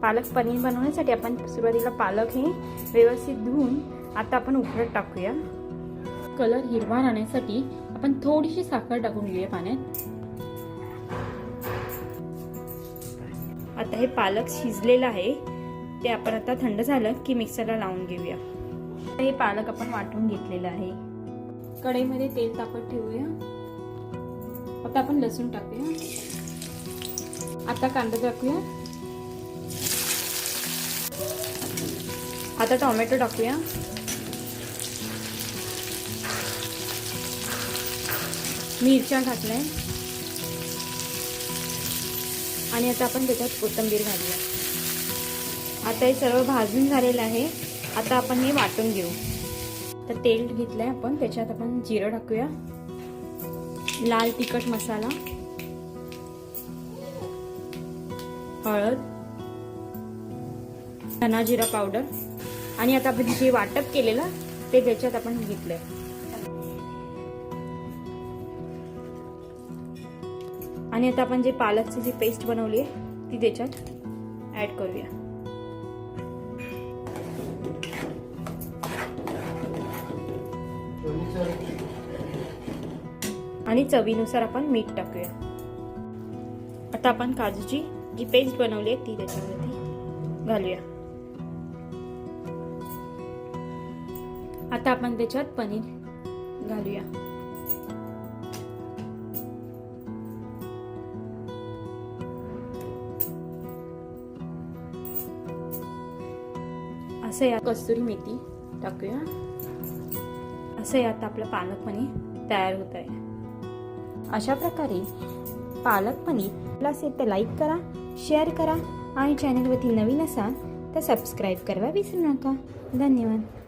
पालक पनीर बनवण्यासाठी आपण सुरुवातीला पालक हे व्यवस्थित धुवून आता आपण उकळत टाकूया। कलर हिरवा राहण्यासाठी आपण थोडीशी साखर टाकून घेऊया पाण्यात। आता हे पालक शिजलेलं आहे, ते आपण आता थंड झालं की मिक्सरला लावून घेऊया। हे पालक आपण वाटून घेतलेलं आहे। कढईमध्ये तेल तापत ठेवूया। आता आपण लसूण टाकूया। आता कांदा टाकूया। आता टोमॅटो टाकूया। मिरच्या टाकल्या आणि आता आपण त्याच्यात कोथिंबीर घालूया। आता हे सर्व भाजून झालेलं आहे। आता आपण हे वाटून घेऊ। तर तेल घेतलंय आपण, त्याच्यात आपण जिरं टाकूया, लाल तिखट मसाला, हळद, धना जिरा पावडर आणि आता आपण जे वाटप केलेलं ते त्याच्यात आपण घेतलंय। आणि आता आपण जे पालकची जी पेस्ट बनवली आहे ती त्याच्यात ऍड करूया। आणि चवीनुसार आपण मीठ टाकूया। आता आपण काजूची जी पेस्ट बनवली आहे ती त्याच्यामध्ये घालूया। आता आपण त्याच्यात पनीर घालूया। असं यात कस्तुरी मेथी टाकूया। असं यात आपलं पालक पनीर तयार होत आहे। अशा प्रकारे पालक पनीर असेल तर लाईक करा, शेअर करा आणि चॅनलवरती नवीन असाल तर सबस्क्राईब करायला विसरू नका। धन्यवाद।